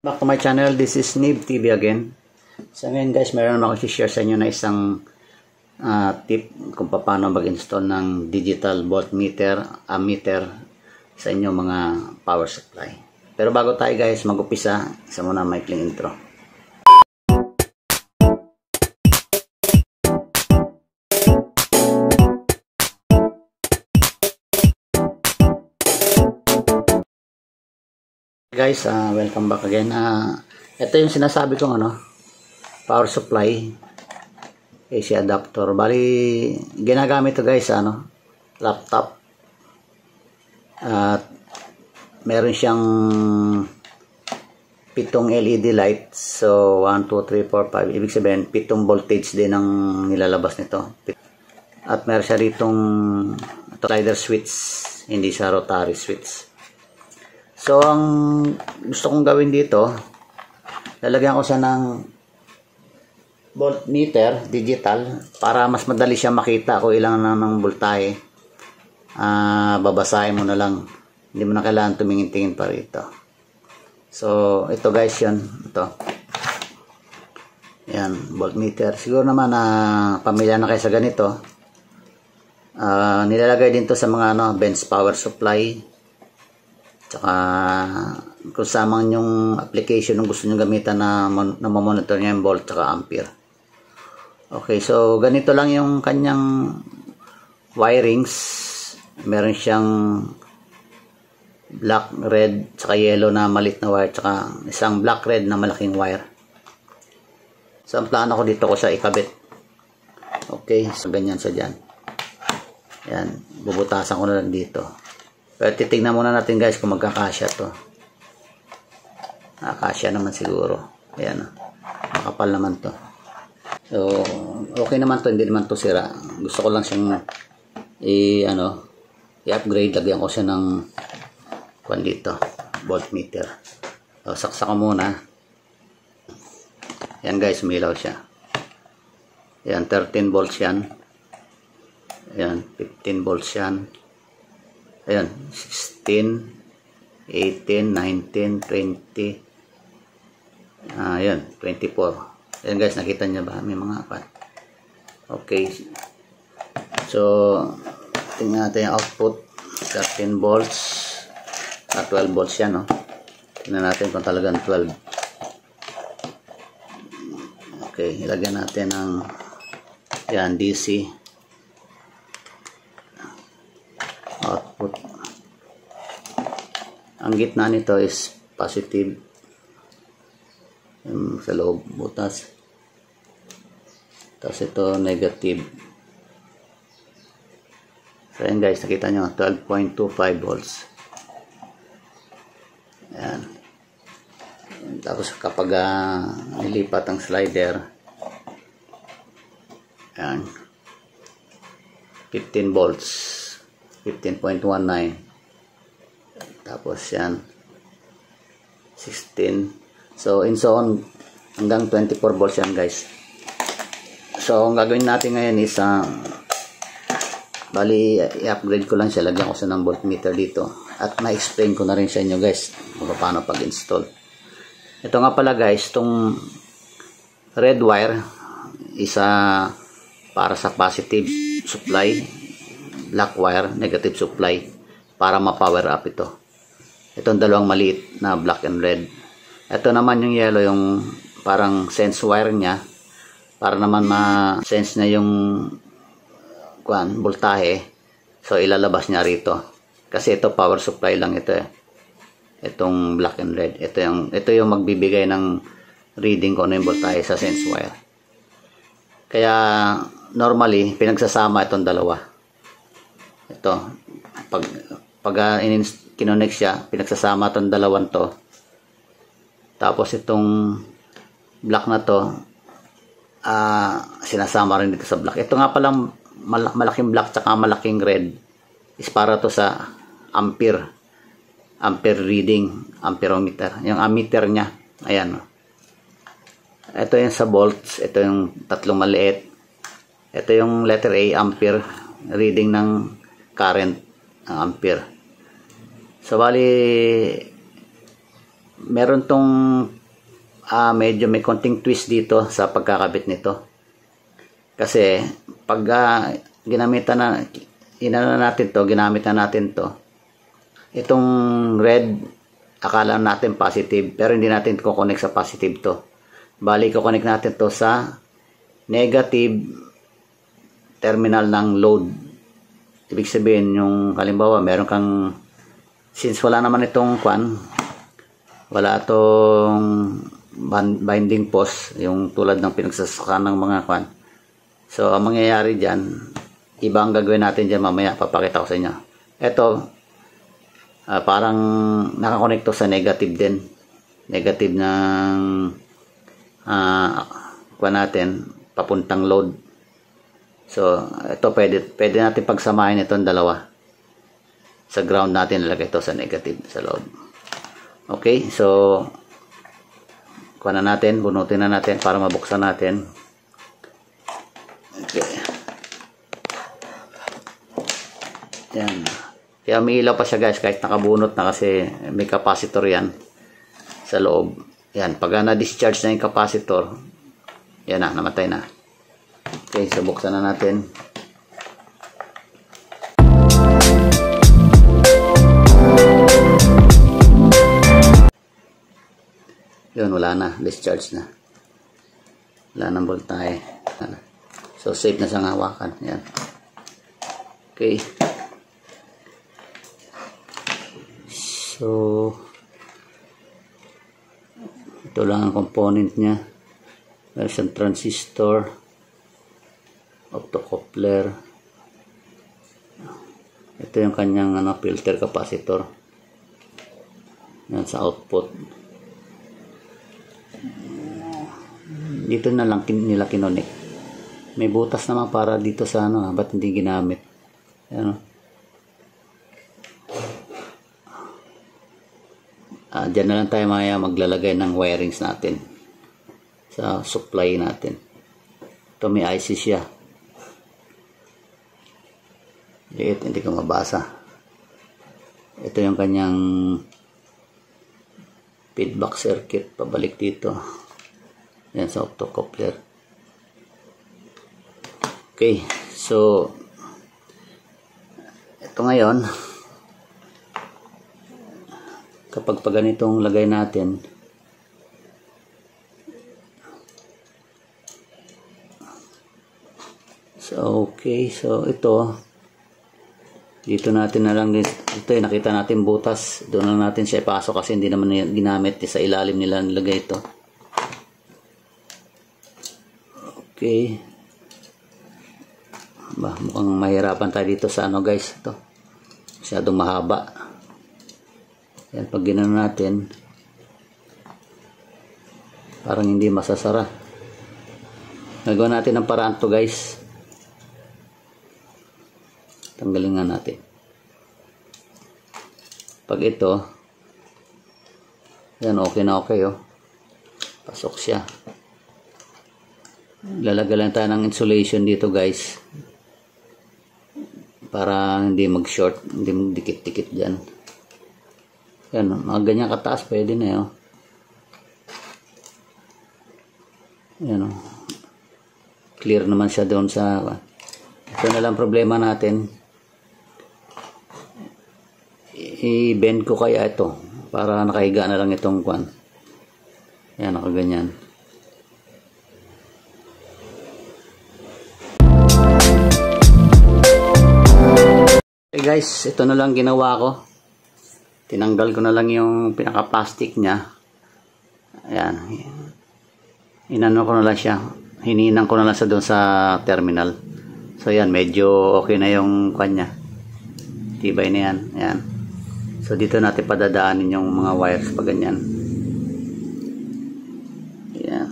Back to my channel, this is Nib TV again. So ngayon guys, meron naman ako i-share sa inyo na isang tip kung paano mag-install ng digital voltmeter, ammeter sa inyong mga power supply. Pero bago tayo guys mag-upisa, isa muna maikling intro. Guys, welcome back again. Ito yung sinasabi kong power supply AC adapter. Bali, ginagamit to guys laptop. At meron siyang 7 LED lights. So 1, 2, 3, 4, 5. Ibig sabihin 7 voltage din ang nilalabas nito. At meron siya ritong slider switch, hindi siya rotary switch. So, ang gusto kong gawin dito, lalagyan ko siya ng voltmeter digital para mas madali siya makita kung ilang na ng voltahe. Babasahin mo na lang. Hindi mo na kailangan tumingin-tingin pa rito. So, ito guys yun. Ito. Yan, voltmeter. Siguro naman pamilya na kayo sa ganito. Nilalagay din to sa mga bench power supply. Tsaka kung samang yung application ng gusto nyo gamitan na mamonitor nyo yung volt tsaka ampere. Okay, so ganito lang yung kanyang wirings. Meron siyang black, red, tsaka yellow na maliit na wire, tsaka isang black, red na malaking wire. So ang plano ko dito ko siya ikabit. Okay, so ganyan siya dyan. Yan, bubutasan ko na lang dito. Pero titignan muna natin guys kung magkakasya to. Nakakasya naman siguro. Ayan, makapal naman to. So, okay naman to, hindi naman to sira. Gusto ko lang siyang i-upgrade. Lagyan ko siya ng dito, voltmeter. So, saksak ko muna. Ayan guys, umilaw siya. Ayan, 13 volts yan. Ayan, 15 volts yan. Ayan, 16, 18, 19, 20, ayan, 24. Ayan guys, nakita niya ba? May mga apat. Okay. So, tingnan natin yung output. 13 volts. 12 volts yan, no? Tingnan natin kung talagang 12. Okay, ilagyan natin ng yan, DC. Output. Ang gitna nito is positive. Sa loob butas. Tapos ito negative. So yan guys, nakita nyo 12.25 volts. Ayan. Tapos kapag nilipat ang slider, ayan, 15 volts, 15.19. Tapos yan 16. So in so on hanggang 24 volts yan guys. So ang gagawin natin ngayon is bali i-upgrade ko lang siya. Lagyan ko siya ng voltmeter dito. At na-explain ko na rin sa inyo guys kung paano pag-install. Ito nga pala guys, itong red wire isa para sa positive supply, black wire, negative supply, para ma-power up ito. Itong dalawang maliit na black and red. Ito naman yung yellow, yung parang sense wire niya, para naman ma-sense na yung voltahe. So ilalabas niya rito. Kasi ito power supply lang ito eh. Itong black and red. Ito yung magbibigay ng reading kung ano yung voltahe sa sense wire. Kaya normally pinagsasama itong dalawa. Ito, pag kinonect siya, pinagsasama itong dalawang to. Tapos itong black na to, sinasama rin dito sa black. Ito nga palang malaking black tsaka malaking red is para to sa ampere reading, amperometer. Yung ammeter niya, ayan. Ito yung sa volts, ito yung tatlong maliit. Ito yung letter A, ampere, reading ng current, ampere. So bali meron tong medyo may konting twist dito sa pagkakabit nito. Kasi pag ginamit na natin to, itong red akala natin positive, pero hindi natin ko-connect sa positive to. Bali ko-connect natin to sa negative terminal ng load. Ibig sabihin, yung halimbawa meron kang, since wala naman itong wala itong binding post, yung tulad ng pinagsasaka ng mga so ang mangyayari dyan, iba ang gagawin natin dyan mamaya, papakita ko sa inyo. Ito parang nakakonekto sa negative din, negative ng natin papuntang load. So ito pwede natin pagsamahin itong dalawa. Sa ground natin nilagay ito sa negative sa load. Okay, so bunutin na natin para mabuksan natin. Okay. Yan. Kaya may ilaw pa siya guys kahit nakabunot na, kasi may capacitor yan sa loob. Yan, pag na-discharge na yung capacitor, yan na, namatay na. Okay, so buksan na natin. Yun, wala na, discharge na. Wala nang voltahe. So safe na siyang hawakan. Yan. Okay. So ito lang ang component niya. Meron siyang transistor, optocoupler. Ito yung kanyang filter capacitor. Yan sa output. Dito na lang nila kinonek. May butas naman para dito sa ba't hindi ginamit? Yan. Diyan na lang tayo maya maglalagay ng wirings natin sa supply natin. Ito may IC siya. Liit, hindi ko mabasa. Ito yung kanyang feedback circuit pabalik dito. Yan sa optocoupler. Okay, so ito ngayon, kapag ganitong lagay natin, so okay, so ito dito natin na lang, ito nakita natin butas, doon lang natin siya ipasok kasi hindi naman ginamit, sa ilalim nila nilagay ito. Okay, mukhang mahirapan tayo dito sa guys, ito masyadong mahaba. Yan, pag ginano natin parang hindi masasara. Nagawa natin ng paraan to guys. Tanggalin nga natin. Pag ito, yan, okay na okay, pasok siya. Lalagay lang tayo ng insulation dito guys para hindi mag-short, hindi magdikit-dikit dyan. Yan, mga ganyan kataas pwede na yan, clear naman siya doon sa ito na lang problema natin, i-bend ko kaya ito para nakahiga na lang itong yan, nakaganyan. Okay guys, ito na lang ginawa ko. Tinanggal ko na lang yung pinaka-plastic niya. Ayan. Inano ko na lang siya. Hininang ko na lang sa doon sa terminal. So yan, medyo okay na yung kanya. Tibay na yan. Ayan. So dito natin padadaanin yung mga wires pag ganyan. Ayan.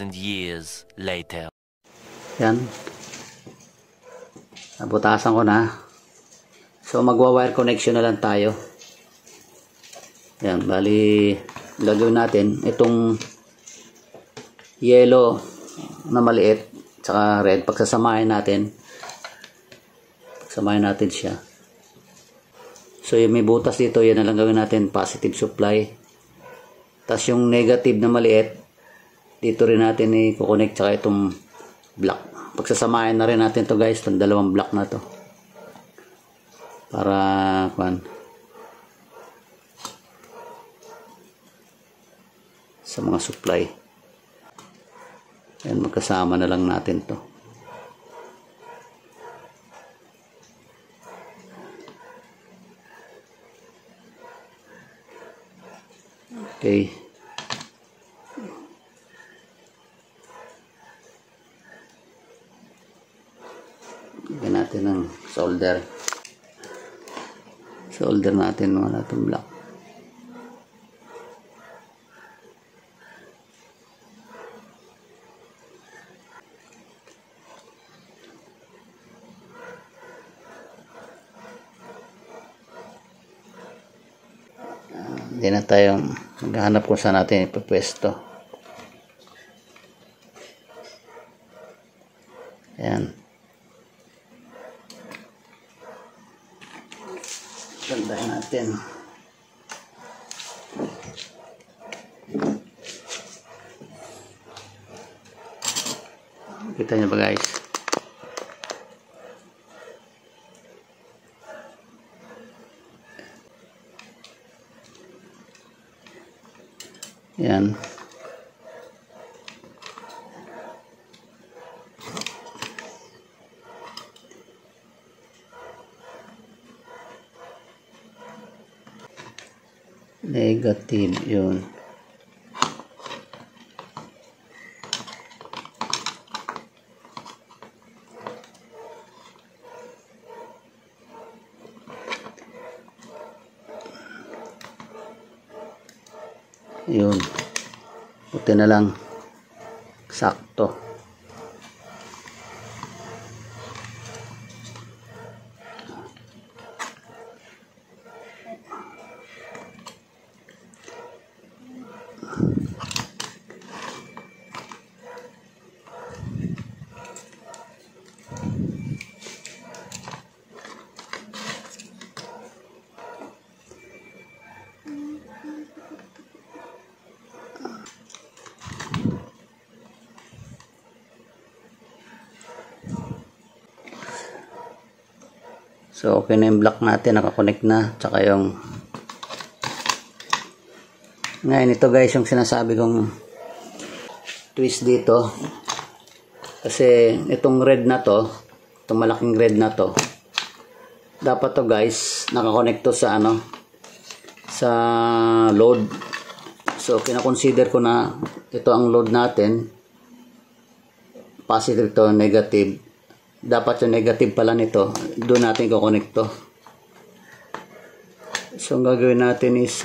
Years later. Yan. Nabutasan ko na. So magwa-wire connection na lang tayo. Yan, bali gagawin natin itong yellow na maliit tsaka red, pagsasamahin natin Samahin natin siya. So yung may butas dito, yan na lang gawin natin, positive supply. Tapos yung negative na maliit, dito rin natin i-connect tsaka itong block. Pagsasamahin na rin natin to guys, itong dalawang block na to. Para sa mga supply. Ayan, magkasama na lang natin to. Okay. Lagyan natin ng solder. Solder natin mga itong block. Hindi na tayo maghahanap kung saan natin ipapwesto. Ayan. Gandahin natin. Kita niyo ba guys? Yan. Negative yun. Yun. Buti na lang. Sakto. So, okay na yung block natin. Nakakonect na. Tsaka yung ngayon, ito guys, yung sinasabi kong twist dito. Kasi, itong red na to, itong malaking red na to, dapat to guys, nakakonect to sa ano, sa load. So, kinakonsider ko na ito ang load natin. Positive to, negative. Dapat yung negative pala nito, doon natin kukonect to. So, ang gagawin natin is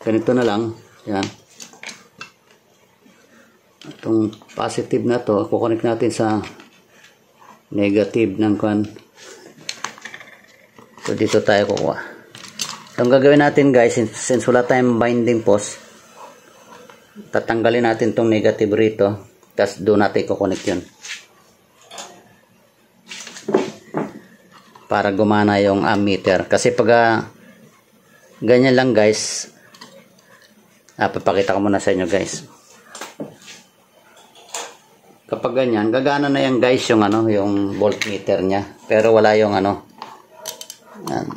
ganito na lang. Yan. Itong positive na to, kukonect natin sa negative ng kwan. So, dito tayo kukuha. So, ang gagawin natin guys, since wala tayong binding post, tatanggalin natin tong negative rito, tapos doon natin kukonect yun. Para gumana yung ammeter. Kasi pag ganyan lang guys, papakita ko muna sa inyo guys. Kapag ganyan, gagana na yan guys yung ano, yung voltmeter niya. Pero wala yung ano. Yan.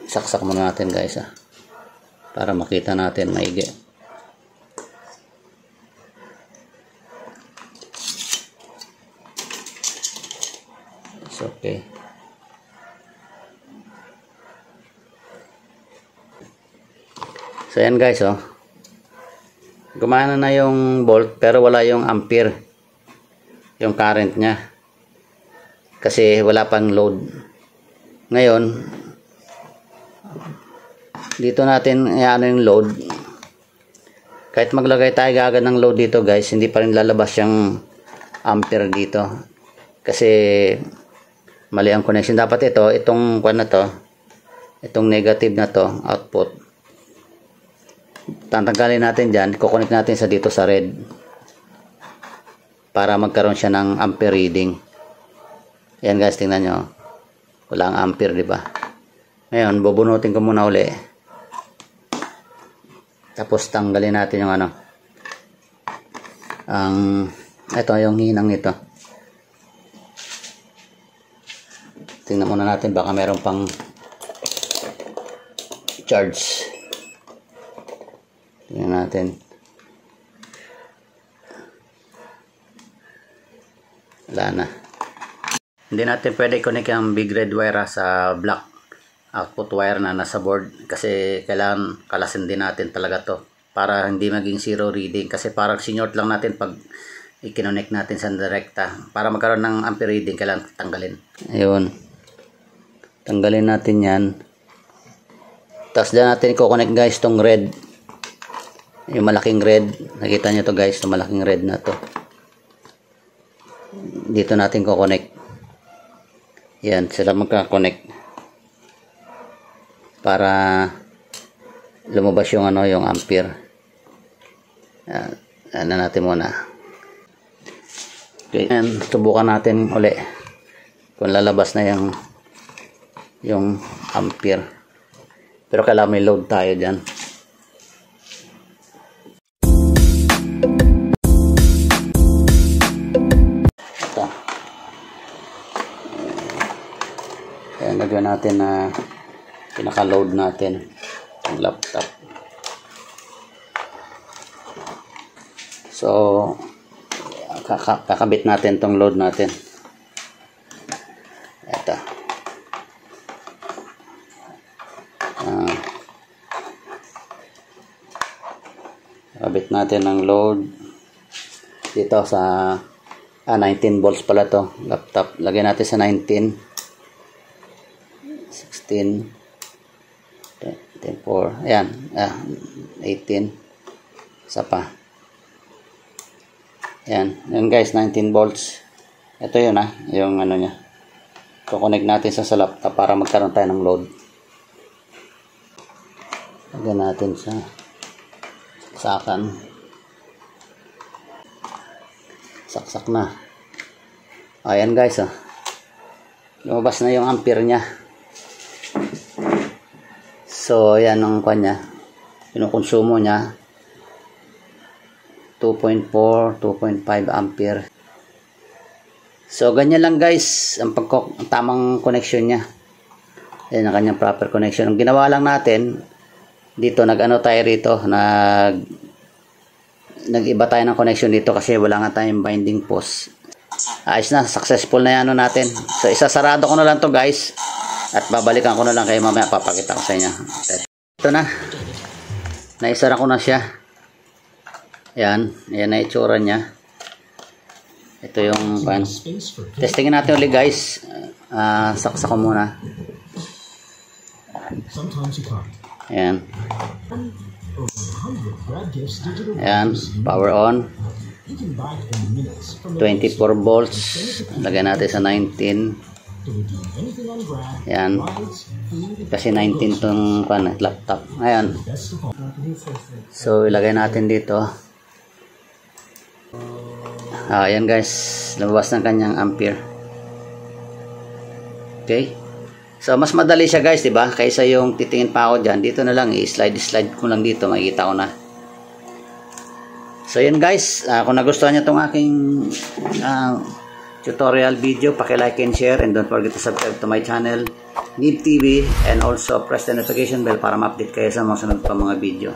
Saksak muna natin guys para makita natin maigi. It's okay. So yan guys gumana na yung volt pero wala yung ampere, yung current nya kasi wala pang load. Ngayon dito natin ano yung load. Kahit maglagay tayo agad ng load dito guys, hindi pa rin lalabas yung ampere dito kasi mali ang connection. Dapat itong kwan na to, itong negative na to output, tatanggalin natin dyan, kukonect natin sa dito sa red para magkaroon siya ng ampere reading. Ayan guys, tingnan nyo. Walang ampere, di ba? Ngayon, bubunutin ko muna uli. Tapos tanggalin natin yung ano. Ito yung hinang nito. Tingnan muna natin, baka meron pang charge. Tingnan natin. Wala na. Hindi natin pwede connect yung big red wire sa black output wire na nasa board kasi kailangan kalasin din natin talaga to para hindi maging zero reading, kasi parang sinort lang natin pag i-connect natin sa direkta. Para magkaroon ng ampere reading kailangan tanggalin. Ayun, tanggalin natin yan. Tapos dyan natin i-connect guys tong red, yung malaking red. Nakita nyo to guys, yung malaking red na to. Dito natin ko-connect. Yan, sila magka-connect para lumabas yung ano, yung ampere. Ano natin muna. Okay, and subukan natin uli kung lalabas na yung ampere. Pero kailangan may load tayo dyan. Ayan, lagyan natin na pinaka-load natin ang laptop. So, kakabit natin tong load natin. Ito. Kakabit natin ang load dito sa 19 volts pala to laptop. Lagyan natin sa 19, 16, 4, ayan, 18, isa pa. Ayan, yun guys, 19 volts. Ito yun yung ano nya. So-connect natin sa laptop para magkaroon tayo ng load. Lagyan natin sa saksakan. Saksak na. Ayan guys, lumabas na yung ampere nya. So, ayan ang kanya. Kinukonsumo niya 2.4, 2.5 ampere. So, ganyan lang guys ang tamang connection niya. Ayan ang kanyang proper connection. Ang ginawa lang natin dito, nag-ano tayo rito, nag-iba tayo ng connection dito kasi wala nga tayong binding post. Ayos na, successful na yan natin. So, isasarado ko na lang to guys. At babalikan ko na lang kayo mamaya, papakita ko sa inyo. Ito na. Naisara ko na siya. Ayan. Ayan na itsura niya. Ito yung pan. Testingin natin ulit guys. Saksak ko muna. Ayan. Ayan. Power on. 24 volts. Lagyan natin sa 19. Ayan. Kasi 19 tong laptop. Ayan. So, ilagay natin dito. Ayan guys. Lumabas ng kanyang ampere. Okay. So, mas madali siya guys, diba? Kaysa yung titingin pa ako dyan. Dito na lang. I-slide ko lang dito. Makikita ko na. So, yun guys. Kung nagustuhan nyo itong aking tutorial video, paki-like and share, and don't forget to subscribe to my channel Need TV, and also press the notification bell para ma-update kayo sa mga sunod pa mga video.